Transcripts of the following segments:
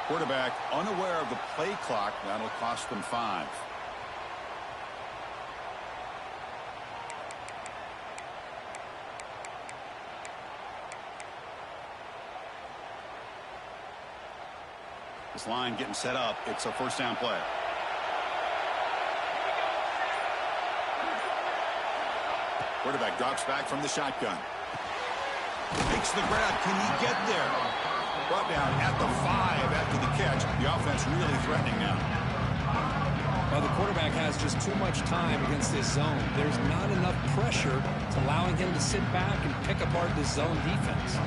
Quarterback unaware of the play clock. That'll cost them 5. This line getting set up. It's a first down play. Quarterback drops back from the shotgun. Makes the grab. Can he get there? Brought down at the 5 after the catch. The offense really threatening now. Well, the quarterback has just too much time against this zone. There's not enough pressure to allowing him to sit back and pick apart this zone defense.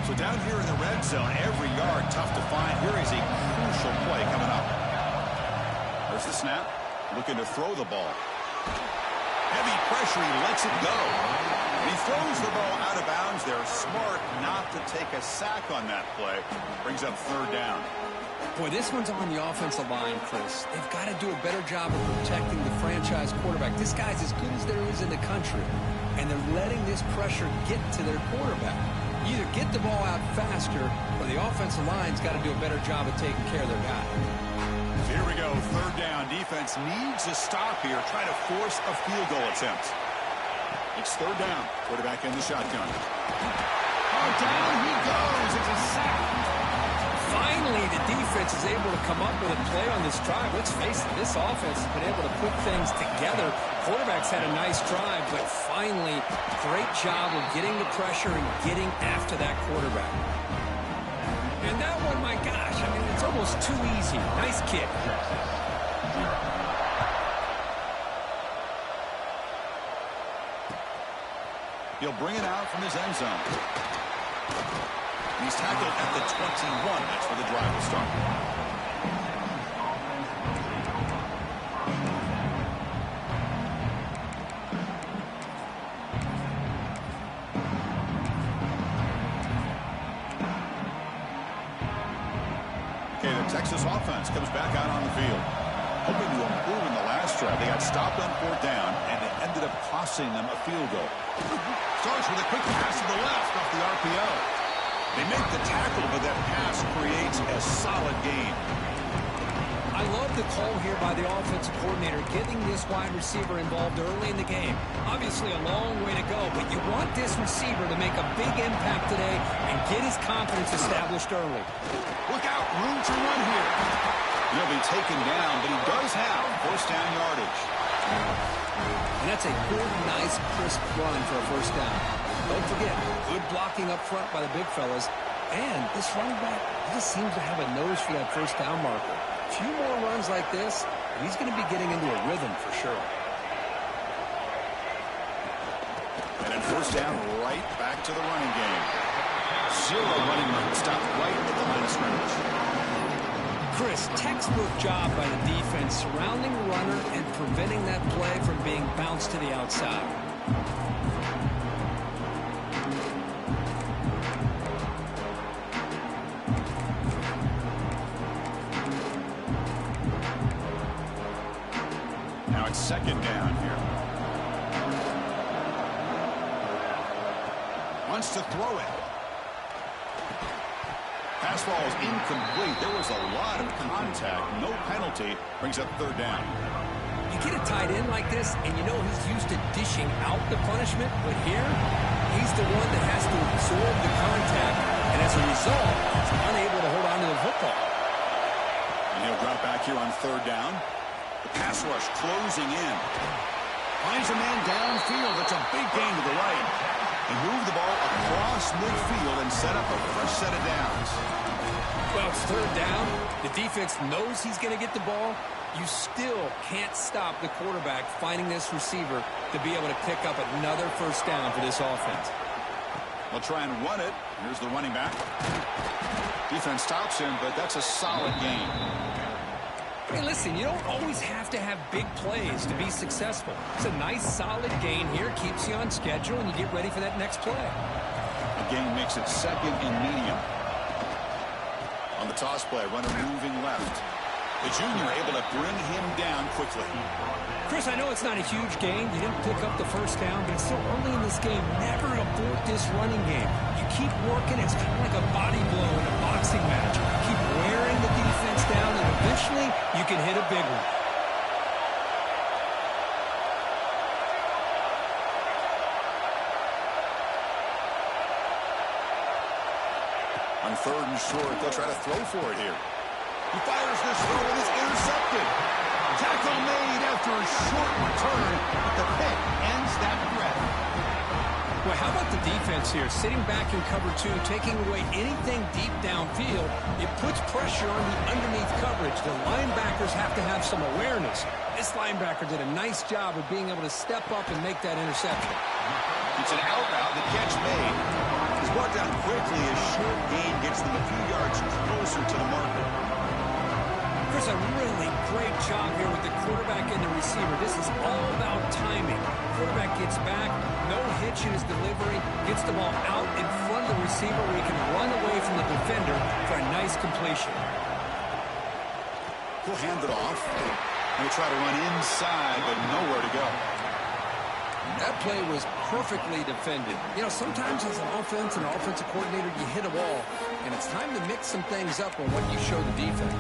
So down here in the red zone, every yard tough to find. Here is a crucial play coming up. There's the snap. Looking to throw the ball. Heavy pressure. He lets it go. And he throws the ball out of bounds. They're smart not to take a sack on that play. Brings up third down. Boy, this one's on the offensive line, Chris. They've got to do a better job of protecting the franchise quarterback. This guy's as good as there is in the country. And they're letting this pressure get to their quarterback. Either get the ball out faster or the offensive line's got to do a better job of taking care of their guy. So here we go. Third down. Defense needs a stop here. Try to force a field goal attempt. It's third down. Quarterback in the shotgun. Oh, down he goes. It's a sack. Finally, the defense is able to come up with a play on this drive. Let's face it, this offense has been able to put things together. Quarterback's had a nice drive, but finally, great job of getting the pressure and getting after that quarterback. And that one, my gosh, I mean, it's almost too easy. Nice kick. He'll bring it out from his end zone. He's tackled at the 21. That's where the drive will start. Okay, the Texas offense comes back out on the field. Hoping to improve in the last drive. They got stopped on fourth down, and it ended up costing them a field goal. Starts with a quick pass to the left off the RPO. They make the tackle, but that pass creates a solid gain. I love the call here by the offensive coordinator, getting this wide receiver involved early in the game. Obviously a long way to go, but you want this receiver to make a big impact today and get his confidence established early. Look out, room to run here. He'll be taken down, but he does have first down yardage. And that's a good, nice, crisp run for a first down. Don't forget, good blocking up front by the big fellas. And this running back just seems to have a nose for that first down marker. A few more runs like this, and he's going to be getting into a rhythm for sure. And then first down, right back to the running game. 0 running room. Stopped right at the line of scrimmage. Chris, textbook job by the defense surrounding the runner and preventing that play from being bounced to the outside. Now it's second down here. Wants to throw it. Pass ball is incomplete. There was a lot of contact. No penalty. Brings up third down. You get a tight end like this, and you know he's used to dishing out the punishment, but here, he's the one that has to absorb the contact, and as a result, he's unable to hold on to the football. And he'll drop back here on third down. The pass rush closing in. Finds a man downfield. That's a big gain to the right. They move the ball across midfield and set up a fresh set of downs. Well, it's third down. The defense knows he's going to get the ball. You still can't stop the quarterback finding this receiver to be able to pick up another first down for this offense. They'll try and run it. Here's the running back. Defense stops him, but that's a solid gain. Hey, listen, you don't always have to have big plays to be successful. It's a nice, solid gain here. Keeps you on schedule, and you get ready for that next play. The gain makes it second and medium. On the toss play. Runner moving left. The junior able to bring him down quickly. Chris, I know it's not a huge gain. You didn't pick up the first down, but it's still early in this game. Never abort this running game. You keep working. It's kind of like a body blow in a boxing match. Keep wearing the defense down, and eventually you can hit a big one. On 3rd and short, they'll try to throw for it here. He fires this throw and it's intercepted. Tackle made after a short return, but the pick ends that threat. Well, how about the defense here? Sitting back in cover 2, taking away anything deep downfield. It puts pressure on the underneath coverage. The linebackers have to have some awareness. This linebacker did a nice job of being able to step up and make that interception. It's an out route, the catch made. He's brought down quickly. A short gain gets them a few yards closer to the marker. There's a really great job here with the quarterback and the receiver. This is all about timing. Quarterback gets back, no hitch in his delivery, gets the ball out in front of the receiver where he can run away from the defender for a nice completion. He'll hand it off. He'll try to run inside, but nowhere to go. That play was perfectly defended. You know, sometimes as an offense and offensive coordinator, you hit a wall, and it's time to mix some things up on what you show the defense.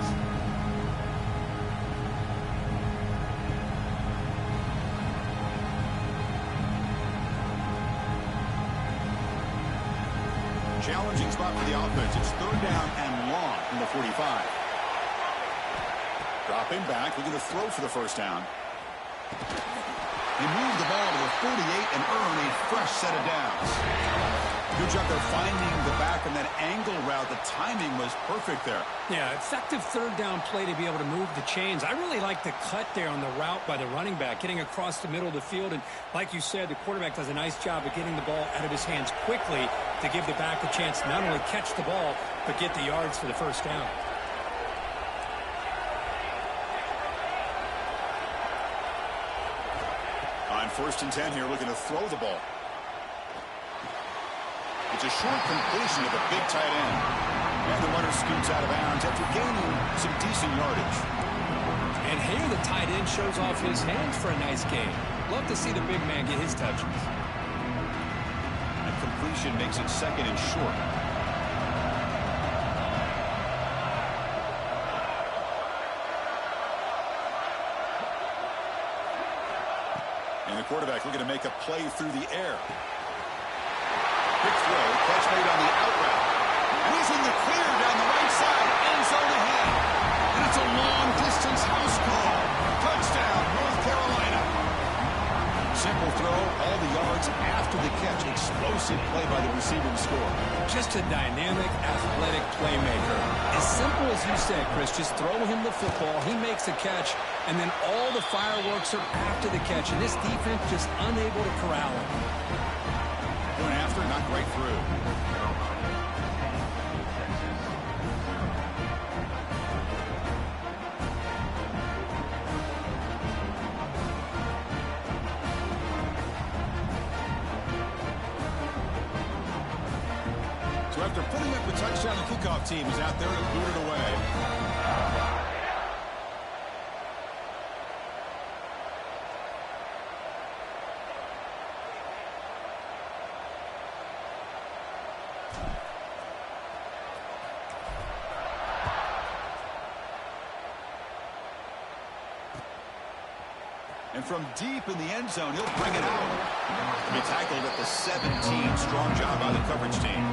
Challenging spot for the offense. It's 3rd down and long from the 45. Dropping back, looking to throw for the first down. He moved the ball to the 48 and earn a fresh set of downs. Good job there finding the back on that angle route. The timing was perfect there. Yeah, effective 3rd down play to be able to move the chains. I really like the cut there on the route by the running back, getting across the middle of the field. And like you said, the quarterback does a nice job of getting the ball out of his hands quickly to give the back a chance to not only catch the ball, but get the yards for the first down. On 1st and 10 here, looking to throw the ball. It's a short completion of a big tight end. And the runner scoots out of bounds after gaining some decent yardage. And here the tight end shows off his hands for a nice game. Love to see the big man get his touches. And completion makes it 2nd and short. And the quarterback looking to make a play through the air. Quick throw, catch made on the out route. And he's in the clear down the right side, end zone ahead. And it's a long-distance house call. Touchdown, North Carolina. Simple throw, all the yards after the catch. Explosive play by the receiver to score. Just a dynamic, athletic playmaker. As simple as you said, Chris, just throw him the football, he makes a catch, and then all the fireworks are after the catch. And this defense just unable to corral him. Going after, not right through. So after putting up a touchdown, the kickoff team is out there to boot it away. And from deep in the end zone, he'll bring it out. He tackled at the 17. Strong job by the coverage team.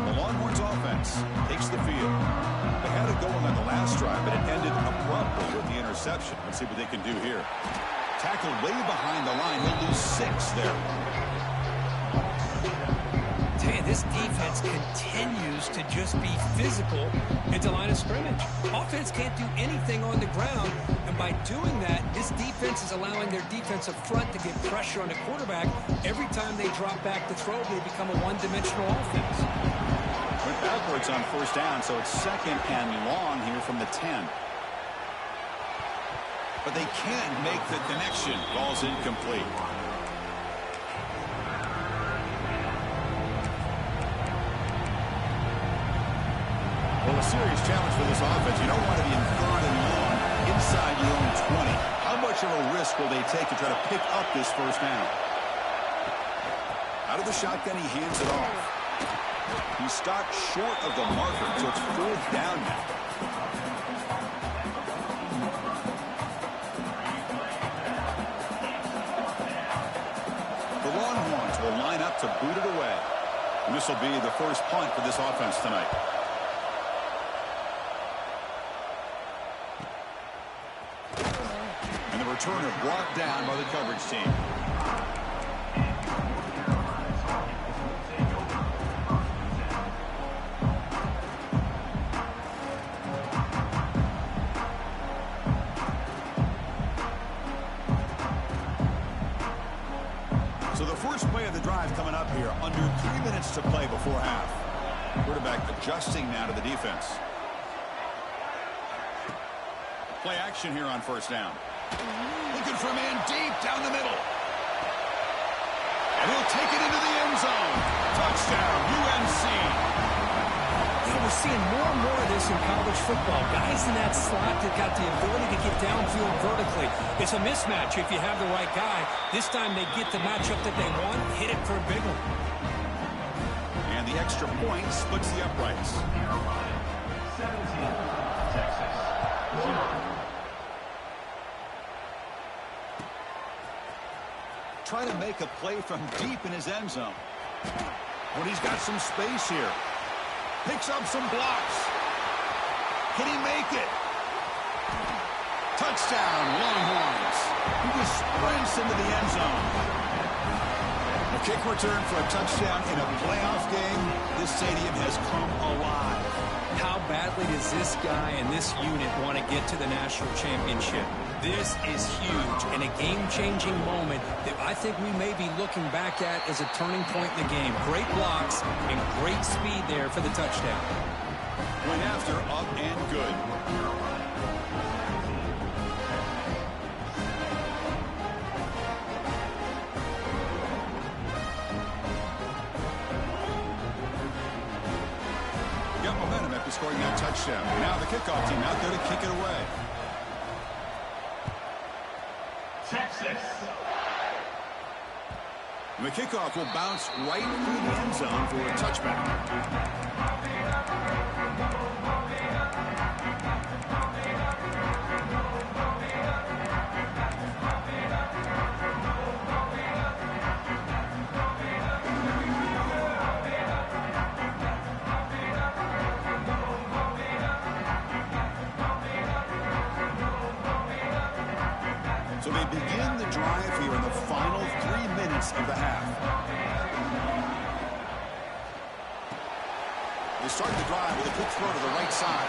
The Longhorns offense takes the field. They had it going on the last drive, but it ended abruptly with the interception. Let's see what they can do here. Tackled way behind the line. He'll lose 6 there. Tell you, this defense continues to just be physical at the line of scrimmage. Offense can't do anything on the ground, and by doing that, this defense is allowing their defensive front to get pressure on the quarterback. Every time they drop back to throw, they become a one-dimensional offense. When backwards on first down, so it's second and long here from the 10. But they can't make the connection. Ball's incomplete. Well, a serious challenge for this offense. You don't want to be in third and long inside your own 20. How much of a risk will they take to try to pick up this first down? Out of the shotgun, he hands it off. He stopped short of the marker, so it's fourth down now. The Longhorns will line up to boot it away. And this will be the first punt for this offense tonight. And the returner brought down by the coverage team. So the first play of the drive coming up here. Under 3 minutes to play before half. Quarterback adjusting now to the defense. Play action here on first down. Looking for a man deep down the middle. And he'll take it into the end zone. Touchdown, UNC. Yeah, we're seeing more and more of this in college football. Guys in that slot that got the ability to get downfield vertically. It's a mismatch if you have the right guy. This time they get the matchup that they want, hit it for a big one. And the extra point splits the uprights. 17, Texas. 0. Trying to make a play from deep in his end zone. When he's got some space here. Picks up some blocks. Can he make it? Touchdown, Longhorns. He just sprints into the end zone. A kick return for a touchdown in a playoff game. This stadium has come alive. How badly does this guy and this unit want to get to the national championship? This is huge and a game-changing moment that I think we may be looking back at as a turning point in the game. Great blocks and great speed there for the touchdown. Went after, up and good. Got momentum after scoring that touchdown. Now the kickoff team out there to kick it away. Texas. The kickoff will bounce right through the end zone for a touchback. So they begin the drive here in the final 3 minutes of the half. They start the drive with a quick throw to the right side.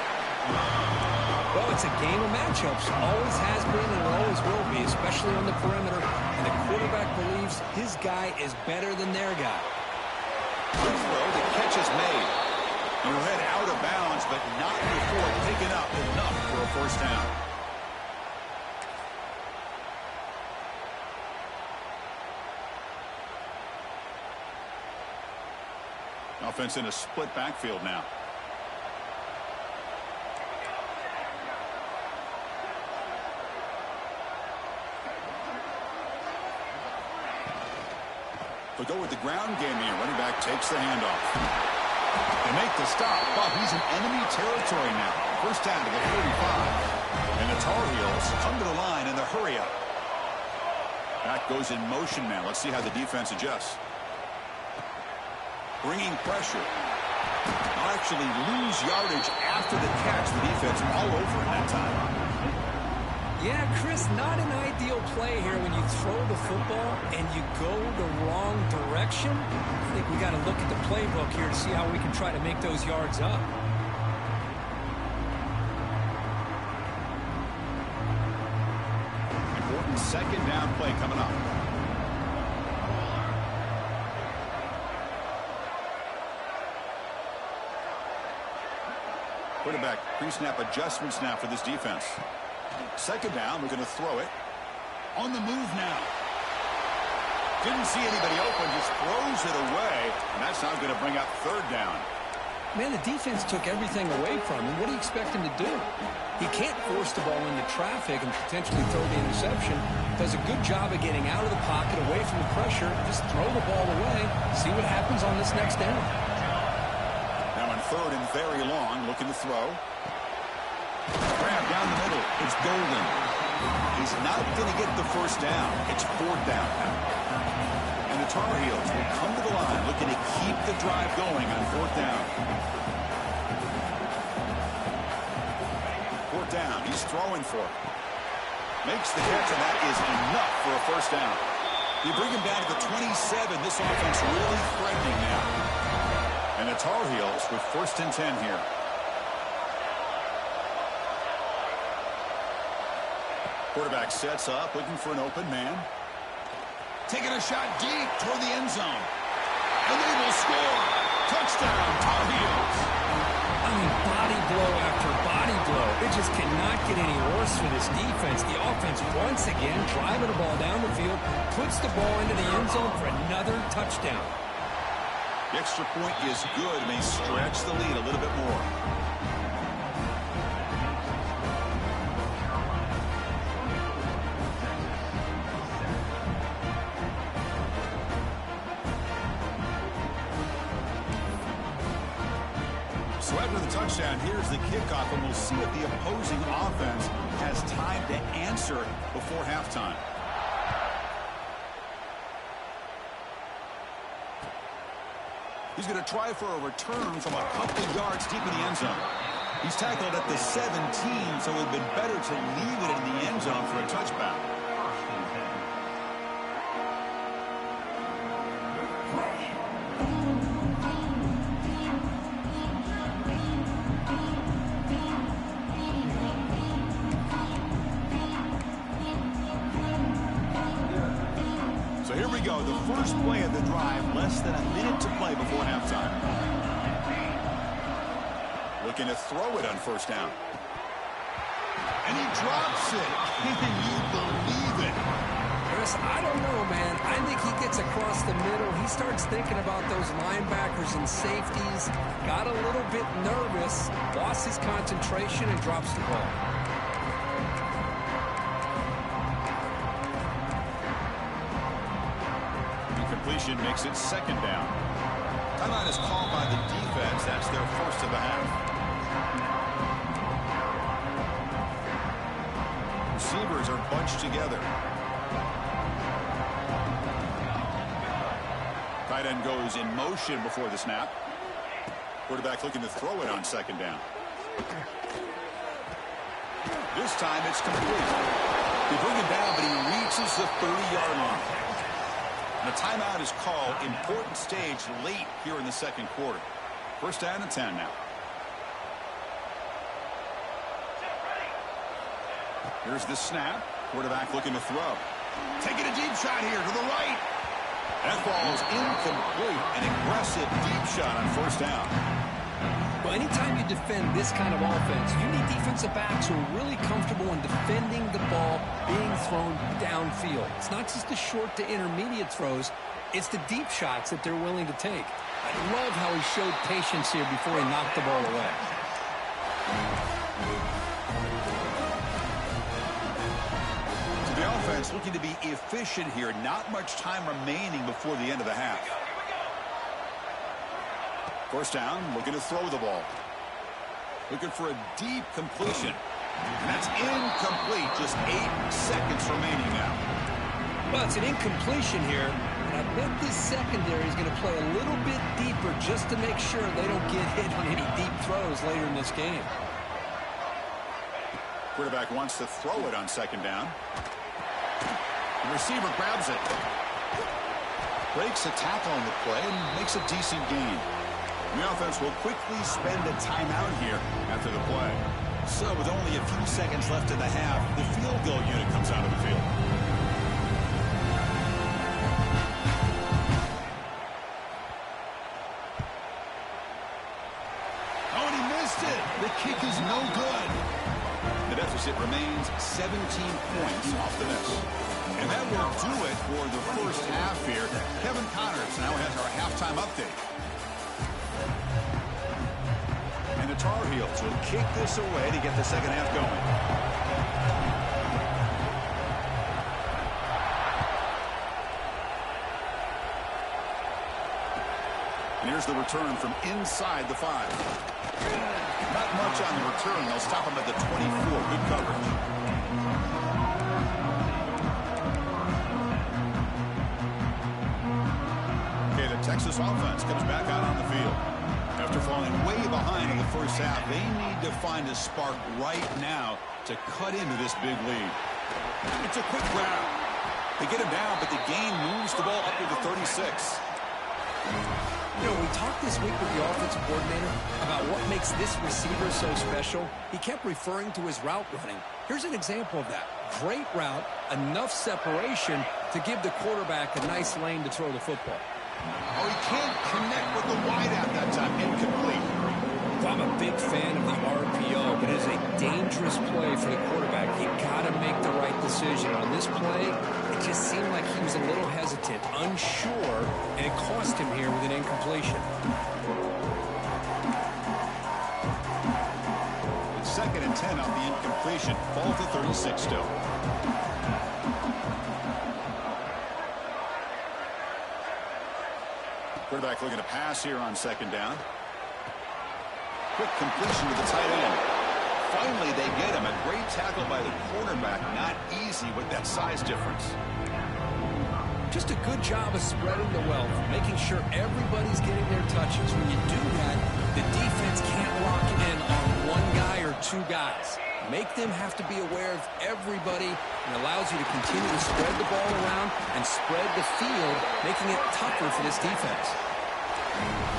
Well, it's a game of matchups. Always has been and always will be, especially on the perimeter. And the quarterback believes his guy is better than their guy. Good throw. The catch is made. He'll head out of bounds, but not before picking up enough for a first down. Offense in a split backfield now. They go with the ground game here. Running back takes the handoff. They make the stop. But he's in enemy territory now. First down to the 45. And the Tar Heels come to the line in the hurry up. Back goes in motion now. Let's see how the defense adjusts. Bringing pressure. I'll actually lose yardage after the catch. The defense all over in that time. Yeah, Chris, not an ideal play here when you throw the football and you go the wrong direction. I think we got to look at the playbook here to see how we can try to make those yards up. Important second down play coming up. Quarterback pre-snap adjustment snap for this defense. Second down, we're going to throw it. On the move now. Didn't see anybody open, just throws it away, and that's now going to bring up third down. Man, the defense took everything away from him. What do you expect him to do? He can't force the ball into traffic and potentially throw the interception. Does a good job of getting out of the pocket, away from the pressure. Just throw the ball away. See what happens on this next down. Now on third and very long, looking to throw. Grab down the middle. It's Golden. He's not going to get the first down. It's fourth down now. And the Tar Heels will come to the line looking to keep the drive going on fourth down. Fourth down. He's throwing for it. Makes the catch, and that is enough for a first down. You bring him down to the 27. This offense really threatening now. And the Tar Heels with first and 10 here. Quarterback sets up, looking for an open man. Taking a shot deep toward the end zone. And they will score. Touchdown, Tar Heels. I mean, body blow after body blow. It just cannot get any worse for this defense. The offense, once again, driving the ball down the field, puts the ball into the end zone for another touchdown. The extra point is good, and they stretch the lead a little bit more. So after the touchdown, here's the kickoff, and we'll see if the opposing offense has time to answer before halftime. He's going to try for a return from a couple of yards deep in the end zone. He's tackled at the 17, so it would have been better to leave it in the end zone for a touchback. Here we go, the first play of the drive, less than a minute to play before halftime. Looking to throw it on first down. And he drops it. Can you believe it? Chris, I don't know, man. I think he gets across the middle. He starts thinking about those linebackers and safeties. Got a little bit nervous, lost his concentration, and drops the ball. Completion makes it second down. Timeout is called by the defense. That's their first of the half. Receivers are bunched together. Tight end goes in motion before the snap. Quarterback looking to throw it on second down. This time it's complete. They bring him down, but he reaches the 30-yard line. The timeout is called. Important stage late here in the second quarter. First down and 10 now. Here's the snap. Quarterback looking to throw. Taking a deep shot here to the right. That ball's incomplete. An aggressive deep shot on first down. Well, anytime you defend this kind of offense, you need defensive backs who are really comfortable in defending the ball being thrown downfield. It's not just the short to intermediate throws. It's the deep shots that they're willing to take. I love how he showed patience here before he knocked the ball away. So the offense looking to be efficient here. Not much time remaining before the end of the half. First down, looking to throw the ball. Looking for a deep completion. And that's incomplete. Just 8 seconds remaining now. Well, it's an incompletion here. And I bet this secondary is going to play a little bit deeper just to make sure they don't get hit on any deep throws later in this game. Quarterback wants to throw it on second down. The receiver grabs it. Breaks a tackle on the play and makes a decent gain. The offense will quickly spend a timeout here after the play. So with only a few seconds left in the half, the field goal unit comes out of the field. Oh, and he missed it. The kick no good. The deficit remains 17 points off the miss. And that will do it for the first half here. Kevin Connors now has our halftime update. And the Tar Heels will kick this away to get the second half going. And here's the return from inside the 5. Not much on the return. They'll stop him at the 24. Good coverage. Okay, the Texas offense comes back out on the field. After falling way behind in the first half, they need to find a spark right now to cut into this big lead. It's a quick grab. They get him down, but the gain moves the ball up to the 36. You know, we talked this week with the offensive coordinator about what makes this receiver so special. He kept referring to his route running. Here's an example of that. Great route, enough separation to give the quarterback a nice lane to throw the football. Oh, he can't connect with the wideout that time. Incomplete. I'm a big fan of the RPO, but it is a dangerous play for the quarterback. You got to make the right decision. On this play, it just seemed like he was a little hesitant, unsure, and it cost him here with an incompletion. It's 2nd and 10 off the incompletion. Ball to 36 still. Quarterback looking to pass here on 2nd down. Quick completion to the tight end. Finally, they get him. A great tackle by the cornerback. Not easy with that size difference. Just a good job of spreading the wealth, making sure everybody's getting their touches. When you do that, the defense can't lock in on one guy or two guys. Make them have to be aware of everybody, and allows you to continue to spread the ball around and spread the field, making it tougher for this defense.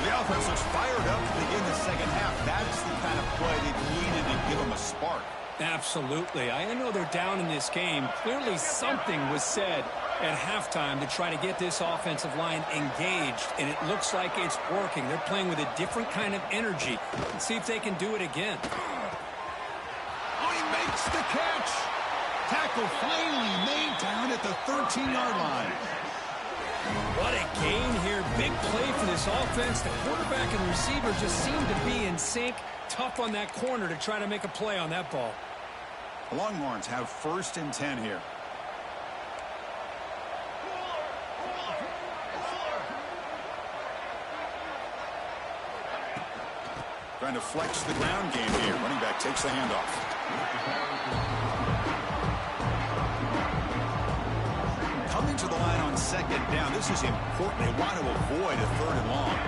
The offense looks fired up to begin the second half. That's the kind of play they needed to give them a spark. Absolutely. I know they're down in this game. Clearly something was said at halftime to try to get this offensive line engaged, and it looks like it's working. They're playing with a different kind of energy. Let's see if they can do it again. Oh, he makes the catch. Tackle finally made down at the 13-yard line. What a gain here. Big play for this offense. The quarterback and receiver just seem to be in sync. Tough on that corner to try to make a play on that ball. The Longhorns have 1st and 10 here. Trying to flex the ground game here. Running back takes the handoff. Coming to the line on 2nd down. This is important. They want to avoid a 3rd and long.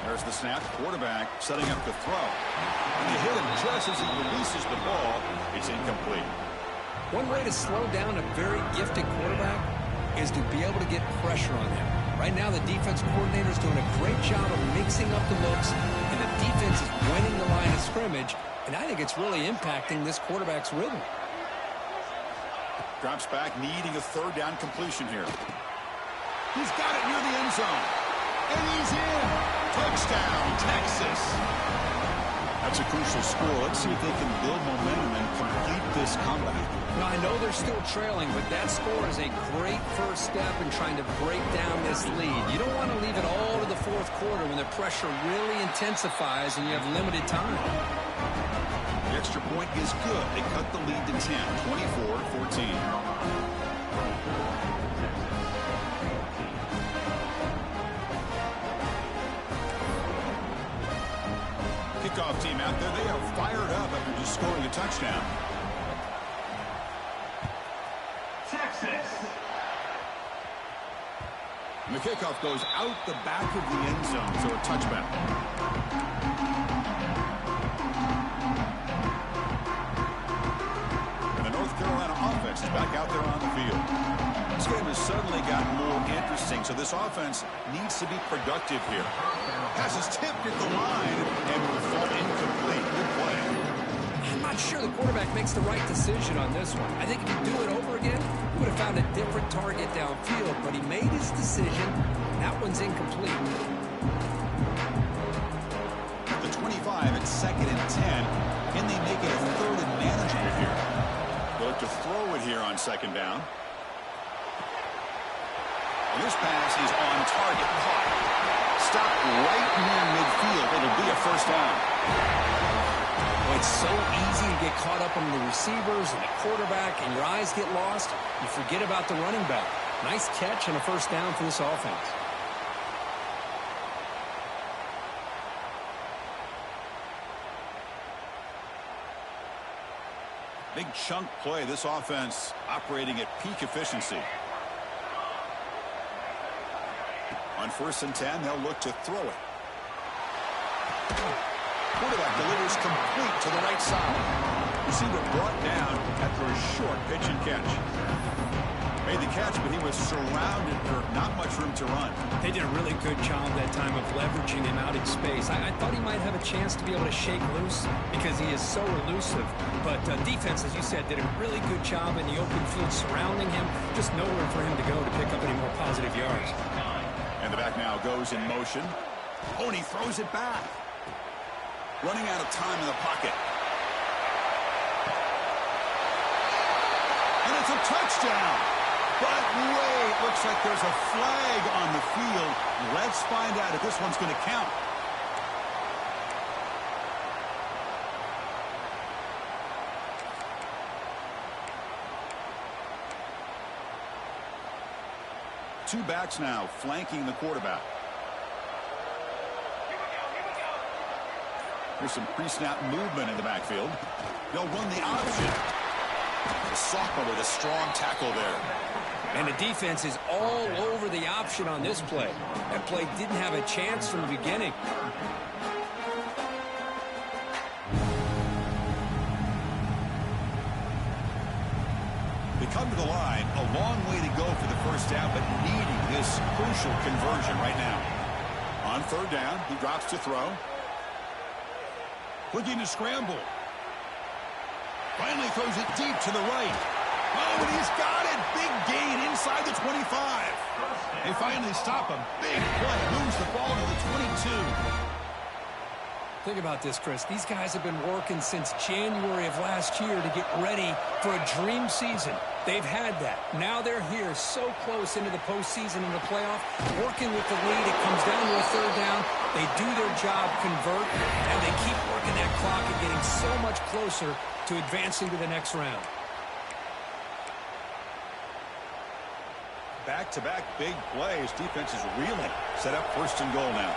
There's the snap. Quarterback setting up the throw. And they hit him just as he releases the ball. It's incomplete. One way to slow down a very gifted quarterback is to be able to get pressure on him. Right now, the defense coordinator is doing a great job of mixing up the looks, and the defense is winning the line of scrimmage, and I think it's really impacting this quarterback's rhythm. Drops back, needing a 3rd down completion here. He's got it near the end zone. And he's in. Touchdown, Texas. That's a crucial score. Let's see if they can build momentum and complete this comeback. Now, I know they're still trailing, but that score is a great first step in trying to break down this lead. You don't want to leave it all to the 4th quarter when the pressure really intensifies and you have limited time. The extra point is good. They cut the lead to 10, 24-14. Kickoff team out there. They are fired up after just scoring a touchdown. Texas. And the kickoff goes out the back of the end zone, so a touchback. And the North Carolina offense is back out there on the field. This game has suddenly gotten more interesting, so this offense needs to be productive here. Pass is tipped at the line and will fall incomplete. Good play. I'm not sure the quarterback makes the right decision on this one. I think if you do it over again, he would have found a different target downfield, but he made his decision. That one's incomplete. At the 25, it's 2nd and 10. Can they make it a 3rd and manageable here? They look to throw it here on 2nd down. And this pass is on target. Caught. Stopped right near midfield. It'll be a 1st down. Well, it's so easy to get caught up on the receivers and the quarterback, and your eyes get lost. You forget about the running back. Nice catch and a 1st down for this offense. Big chunk play. This offense operating at peak efficiency. On 1st and 10, they'll look to throw it. Quarterback delivers complete to the right side. Receiver brought down after a short pitch and catch. Made the catch, but he was surrounded for not much room to run. They did a really good job that time of leveraging him out in space. I thought he might have a chance to be able to shake loose because he is so elusive. But defense, as you said, did a really good job in the open field surrounding him. Just nowhere for him to go to pick up any more positive yards. And the back now goes in motion. Oh, and he throws it back. Running out of time in the pocket. And it's a touchdown. But wait, looks like there's a flag on the field. Let's find out if this one's going to count. Two backs now flanking the quarterback. There's some pre-snap movement in the backfield. They'll run the option. The sophomore with a strong tackle there. And the defense is all over the option on this play. That play didn't have a chance from the beginning. They come to the line, a long way to go for the 1st down, but needing this crucial conversion right now. On 3rd down, he drops to throw. Looking to scramble. Finally throws it deep to the right. Oh, and he's got it. Big gain inside the 25. They finally stop him. Big play. Moves the ball to the 22. Think about this, Chris. These guys have been working since January of last year to get ready for a dream season. They've had that. Now they're here so close into the postseason and the playoff, working with the lead. It comes down to a 3rd down. They do their job, convert, and they keep working that clock and getting so much closer to advancing to the next round. Back-to-back big plays. Defense is reeling. Set up 1st and goal now.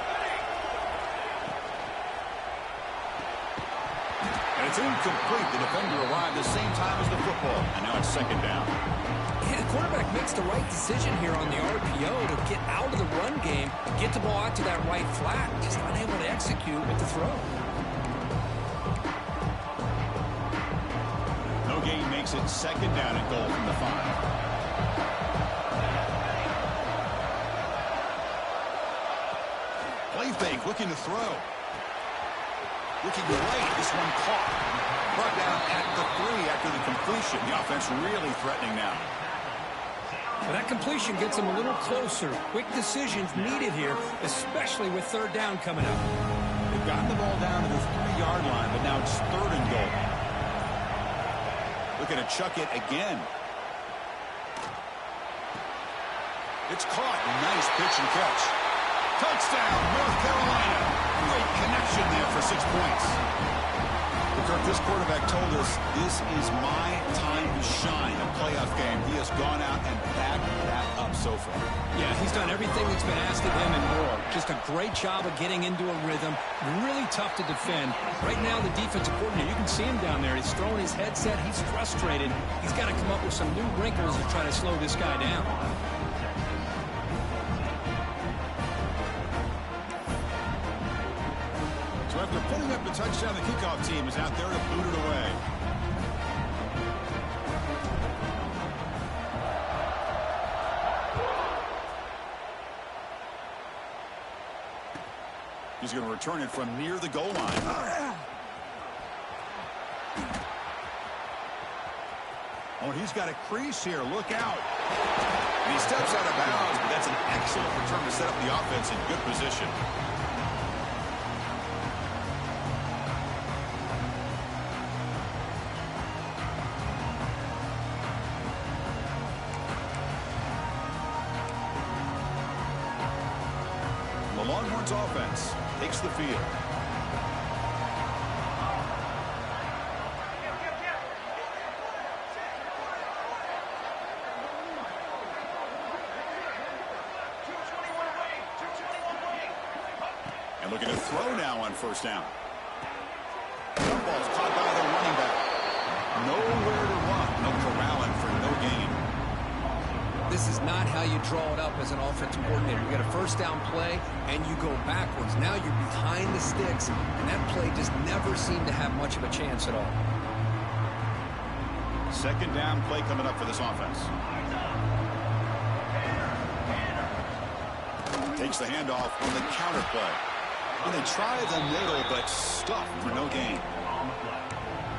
And it's incomplete. The defender arrived the same time as the football. And now it's 2nd down. Yeah, the quarterback makes the right decision here on the RPO to get out of the run game, get the ball out to that right flat. Just unable to execute with the throw. No gain makes it 2nd down and goal from the 5. Play fake, looking to throw. Looking right, this one caught. Brought down at the 3 after the completion. The offense really threatening now. Well, that completion gets them a little closer. Quick decisions needed here, especially with 3rd down coming up. They've gotten the ball down to the 3-yard line, but now it's 3rd and goal. Looking to chuck it again. It's caught. Nice pitch and catch. Touchdown, North Carolina. Great connection there for 6 points. Kirk, this quarterback told us this is my time to shine, a playoff game. He has gone out and backed that up so far. Yeah, he's done everything that's been asked of him and more. Just a great job of getting into a rhythm. Really tough to defend. Right now, the defensive coordinator, you can see him down there. He's throwing his headset. He's frustrated. He's got to come up with some new wrinkles to try to slow this guy down. So after putting up the touchdown, the kickoff team is out there to boot it away. He's going to return it from near the goal line. Oh, and he's got a crease here. Look out. And he steps out of bounds, but that's an excellent return to set up the offense in good position. The Longhorns offense takes the field. And looking to throw now on first down. Jump ball's caught by the running back. Nowhere to run. No corralling for no gain. This is not how you draw it up as an offensive coordinator. You get a first down play, and you go backwards. Now you're behind the sticks, and that play just never seemed to have much of a chance at all. Second down play coming up for this offense. Takes the handoff on the counter play. And they try the middle, but stuffed for no gain.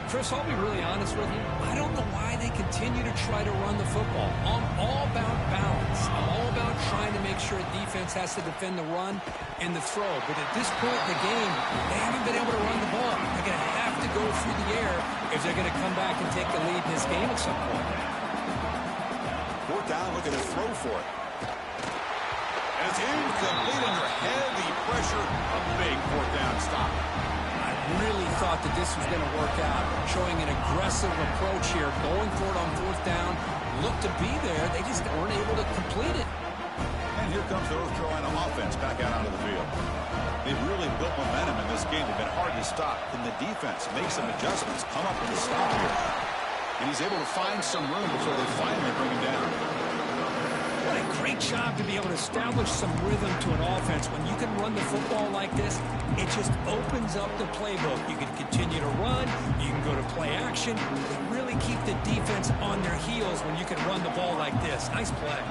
Chris, I'll be really honest with you. I don't know why they continue to try to run the football. I'm all about balance. I'm all about trying to make sure defense has to defend the run and the throw. But at this point in the game, they haven't been able to run the ball. They're going to have to go through the air if they're going to come back and take the lead in this game at some point. Fourth down, looking to throw for it. And it's incomplete under heavy pressure. A big fourth down stop. I really thought that this was going to work out, showing an aggressive approach here, going for it on fourth down. Looked to be there. They just weren't able to complete it. And here comes the North Carolina offense back out onto the field. They've really built momentum in this game. They've been hard to stop. Can the defense make some adjustments, come up with a stop here? And he's able to find some room before they finally bring him down. What a great job to be able to establish some rhythm to an offense. When you can run the football like this, it just opens up the playbook. You can continue to run. You can go to play action. You really keep the defense on their heels when you can run the ball like this. Nice play.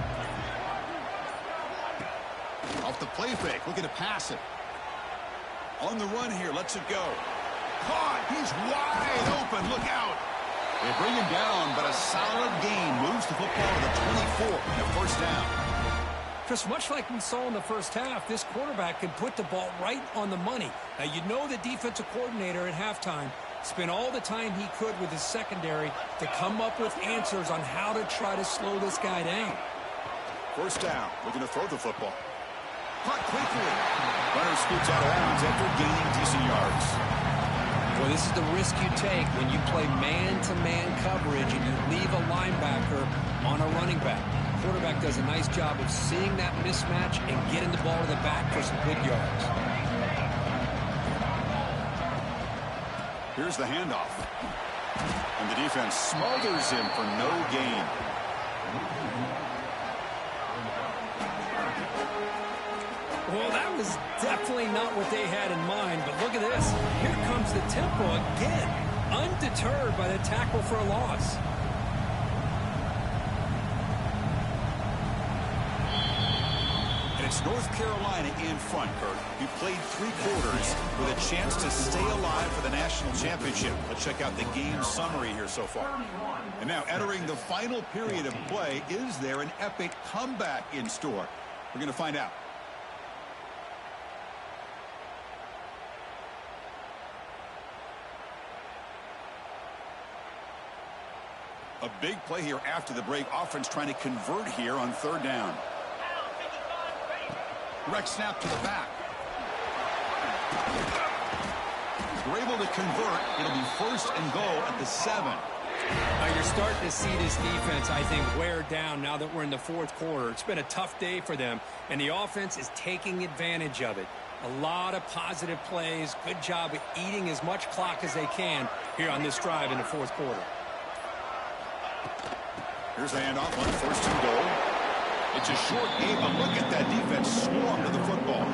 Off the play fake, looking to pass it. On the run here, lets it go. Caught, he's wide open, look out. They bring him down, but a solid gain moves the football to the 24 and a first down. Chris, much like we saw in the first half, this quarterback can put the ball right on the money. Now, you know the defensive coordinator at halftime spent all the time he could with his secondary to come up with answers on how to try to slow this guy down. First down, looking to throw the football. Caught quickly. Runner scoots out of bounds after gaining decent yards. Well, this is the risk you take when you play man-to-man coverage and you leave a linebacker on a running back. The quarterback does a nice job of seeing that mismatch and getting the ball to the back for some good yards. Here's the handoff. And the defense smothers him for no gain. Well, that was definitely not what they had in mind, but look at this. Here comes the tempo again, undeterred by the tackle for a loss. And it's North Carolina in front, Kurt, who played 3 quarters with a chance to stay alive for the national championship. Let's check out the game summary here so far. And now entering the final period of play, is there an epic comeback in store? We're going to find out. A big play here after the break. Offense trying to convert here on third down. Direct snap to the back. We're able to convert. It'll be first and goal at the 7. Now you're starting to see this defense, I think, wear down now that we're in the fourth quarter. It's been a tough day for them, and the offense is taking advantage of it. A lot of positive plays. Good job of eating as much clock as they can here on this drive in the fourth quarter. Here's the handoff on first and goal. It's a short game, but look at that defense swarm to the football.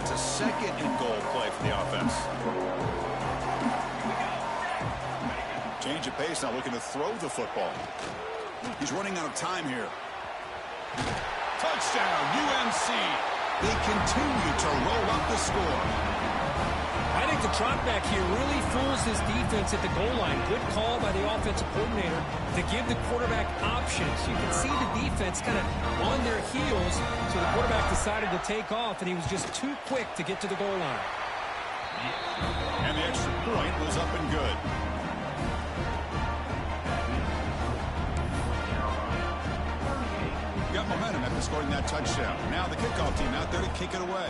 It's a second and goal play for the offense. Change of pace now, looking to throw the football. He's running out of time here. Touchdown, UNC. They continue to roll up the score. I think the drop back here really fools this defense at the goal line. Good call by the offensive coordinator to give the quarterback options. You can see the defense kind of on their heels, so the quarterback decided to take off, and he was just too quick to get to the goal line. And the extra point was up and good. Got momentum after scoring that touchdown. Now the kickoff team out there to kick it away.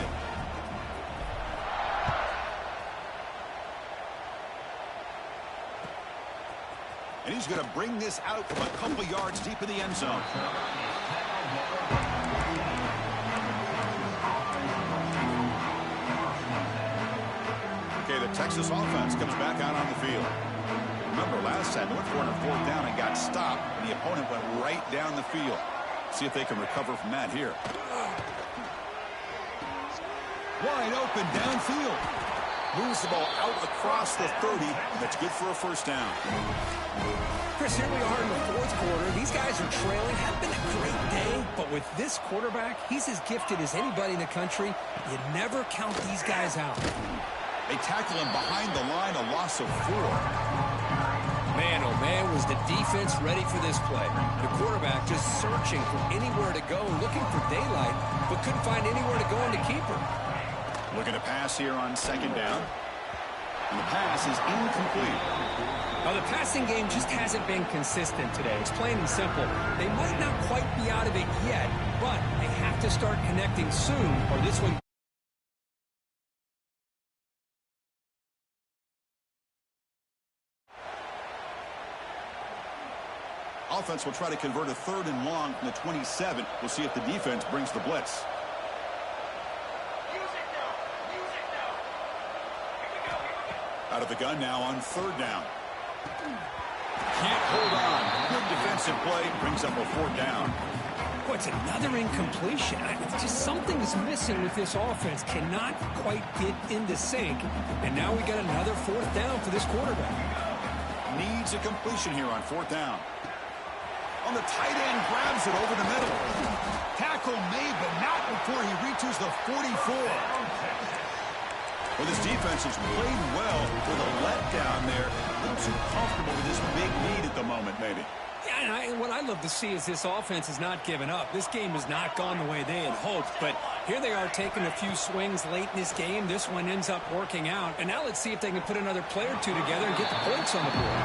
And he's going to bring this out from a couple yards deep in the end zone. Okay, the Texas offense comes back out on the field. Remember last time they went for it on 4th down and got stopped, and the opponent went right down the field. See if they can recover from that here. Wide open downfield. Moves the ball out across the 30. That's good for a first down. Chris, here we are in the 4th quarter. These guys are trailing. Had been a great day, but with this quarterback, he's as gifted as anybody in the country. You never count these guys out. They tackle him behind the line, a loss of 4. Man, oh man, was the defense ready for this play. The quarterback just searching for anywhere to go, looking for daylight, but couldn't find anywhere to go in the keeper. Looking to pass here on 2nd down. And the pass is incomplete. Now, the passing game just hasn't been consistent today. It's plain and simple. They might not quite be out of it yet, but they have to start connecting soon, or this one... Offense will try to convert a 3rd and long from the 27. We'll see if the defense brings the blitz. Out of the gun now on 3rd down. Can't hold on. Good defensive play. Brings up a 4th down. Boy, it's another incompletion. It's just something is missing with this offense. Cannot quite get into sync. And now we got another 4th down for this quarterback. Needs a completion here on 4th down. On the tight end, grabs it over the middle. Tackle made, but not before he reaches the 44. Well, this defense has played well with a letdown there. A little too comfortable with this big lead at the moment, maybe. Yeah, and what I love to see is this offense has not given up. This game has not gone the way they had hoped, but here they are taking a few swings late in this game. This one ends up working out, and now let's see if they can put another play or two together and get the points on the board.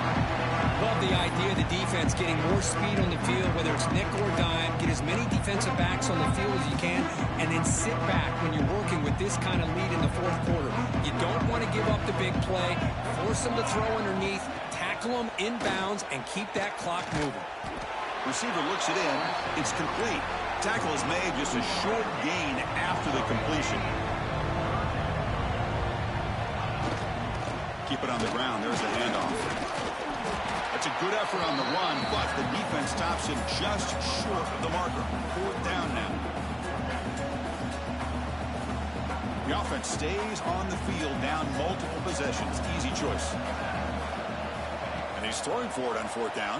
Love the idea of the defense getting more speed on the field, whether it's nickel or dime. Get as many defensive backs on the field as you can, and then sit back when you're working with this kind of lead in the 4th quarter. You don't want to give up the big play. Force them to throw underneath, tackle them inbounds, and keep that clock moving. Receiver looks it in. It's complete. Tackle is made, just a short gain after the completion. Keep it on the ground. There's the handoff. That's a good effort on the run, but the defense stops him just short of the marker. 4th down now. The offense stays on the field, down multiple possessions. Easy choice. And he's throwing for it on 4th down.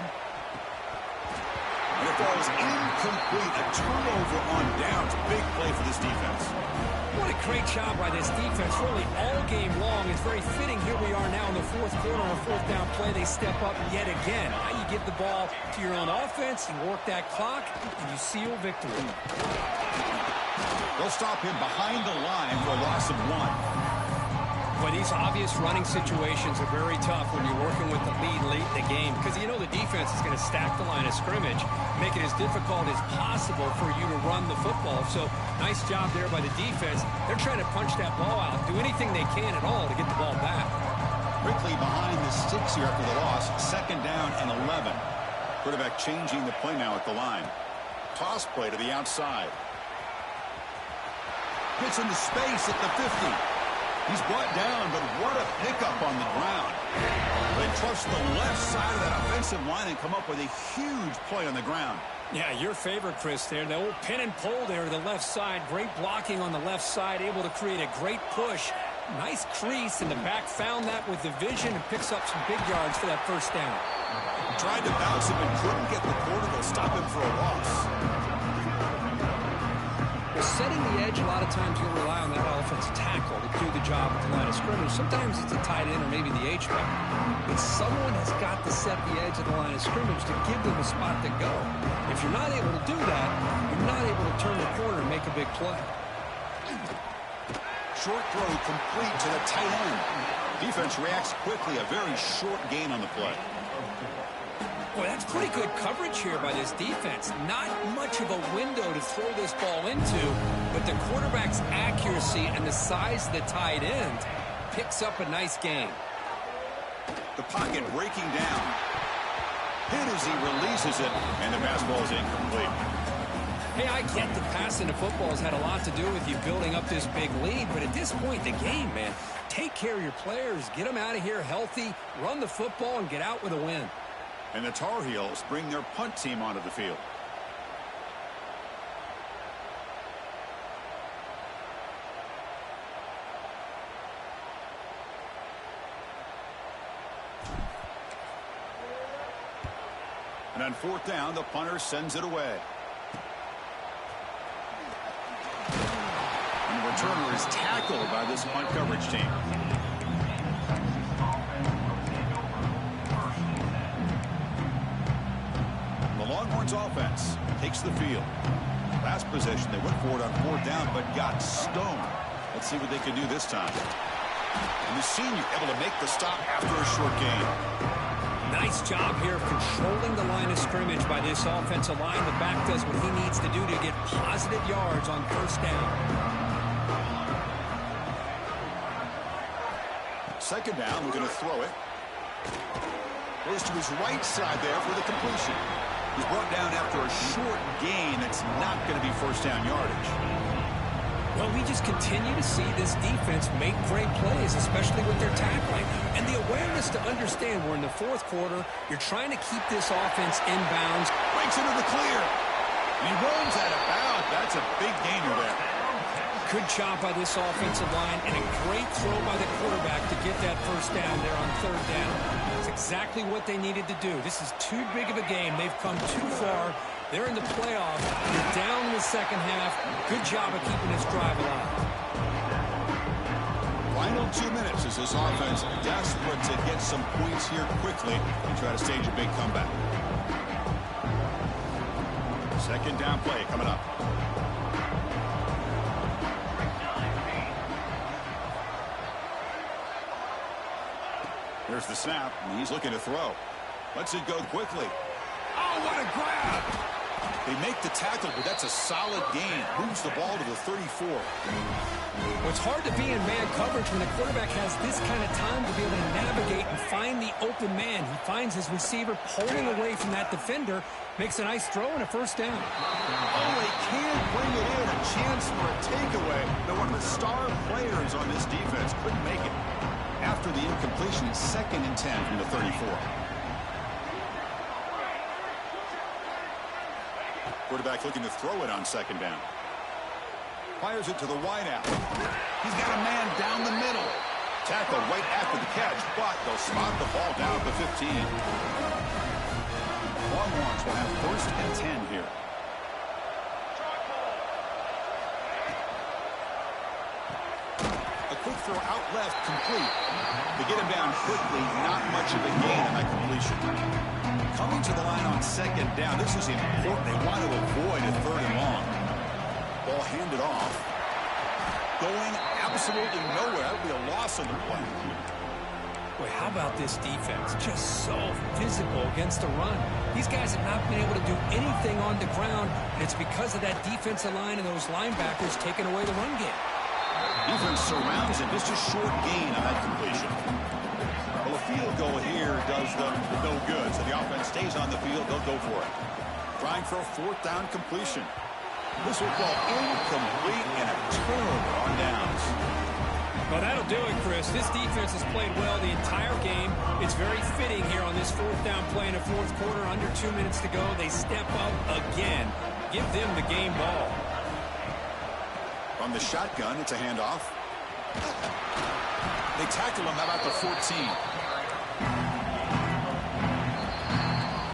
And it falls incomplete. A turnover on downs. Big play for this defense. What a great job by this defense, really all game long. It's very fitting. Here we are now in the 4th quarter on a 4th down play. They step up yet again. Now you give the ball to your own offense, you work that clock, and you seal victory. They'll stop him behind the line for a loss of 1. But these obvious running situations are very tough when you're working with the lead late in the game, because you know the defense is going to stack the line of scrimmage, make it as difficult as possible for you to run the football. So nice job there by the defense. They're trying to punch that ball out, do anything they can at all to get the ball back. Quickly behind the sticks here after the loss. 2nd down and 11. Quarterback changing the play now at the line. Toss play to the outside. Gets into space at the 50. He's brought down, but what a pickup on the ground. They trust the left side of that offensive line and come up with a huge play on the ground. Yeah, your favorite, Chris, there. The old pin and pull there to the left side. Great blocking on the left side, able to create a great push. Nice crease, and the back found that with the vision and picks up some big yards for that 1st down. Tried to bounce him and couldn't get the corner to stop him for a loss. Well, setting the edge, a lot of times you'll rely on that offensive tackle to do the job at the line of scrimmage. Sometimes it's a tight end or maybe the H-back. But someone has got to set the edge of the line of scrimmage to give them a spot to go. If you're not able to do that, you're not able to turn the corner and make a big play. short throw complete to the tight end. Defense reacts quickly. A very short gain on the play. Boy, that's pretty good coverage here by this defense. Not much of a window to throw this ball into, but the quarterback's accuracy and the size of the tight end picks up a nice gain. The pocket breaking down. Hit as he releases it, and the pass ball is incomplete. Hey, I get that passing the football has had a lot to do with you building up this big lead, but at this point in the game, man, take care of your players, get them out of here healthy, run the football, and get out with a win. And the Tar Heels bring their punt team onto the field. And on fourth down, the punter sends it away. And the returner is tackled by this punt coverage team. The Longhorns offense takes the field. Last possession, they went for it on fourth down, but got stoned. Let's see what they can do this time. And the senior able to make the stop after a short gain. Nice job here of controlling the line of scrimmage by this offensive line. The back does what he needs to do to get positive yards on first down. Second down, we're going to throw it. Goes to his right side there for the completion. He's brought down after a short gain. That's not going to be first down yardage. Well, we just continue to see this defense make great plays, especially with their tackling. And the awareness to understand we're in the fourth quarter, you're trying to keep this offense in bounds. Breaks into the clear. And he runs out of bounds. That's a big gainer there. Good job by this offensive line and a great throw by the quarterback to get that first down there on third down. It's exactly what they needed to do. This is too big of a game. They've come too far. They're in the playoffs. You're down in the second half. Good job of keeping this drive alive. Final 2 minutes as this offense desperate to get some points here quickly and try to stage a big comeback. Second down play coming up. Here's the snap, and he's looking to throw. Lets it go quickly. Oh, what a grab! They make the tackle, but that's a solid gain. Moves the ball to the 34. Well, it's hard to be in man coverage when the quarterback has this kind of time to be able to navigate and find the open man. He finds his receiver pulling away from that defender, makes a nice throw and a first down. Oh, they can't bring it in. A chance for a takeaway. But one of the star players on this defense couldn't make it. After the incompletion, it's 2nd and 10 from the 34. Quarterback looking to throw it on second down. Fires it to the wideout. He's got a man down the middle. Tackle right after the catch, but they'll spot the ball down at the 15. Longhorns will have 1st and 10 here. A quick throw out left, complete. They get him down quickly, not much of a gain on that completion. Coming to the line on second down, this is important. They want to avoid a 3rd and long. Ball handed off. Going absolutely nowhere. That would be a loss on the play. Boy, how about this defense? Just so physical against the run. These guys have not been able to do anything on the ground, and it's because of that defensive line and those linebackers taking away the run game. Defense surrounds him. Just a short gain on that completion. Well, a field goal here does them no good. So the offense stays on the field. They'll go for it. Trying for a 4th down completion. This will fall incomplete and a turnover on downs. Well, that'll do it, Chris. This defense has played well the entire game. It's very fitting here on this 4th down play in the 4th quarter. Under 2 minutes to go. They step up again. Give them the game ball. From the shotgun, it's a handoff. They tackle him about the 14.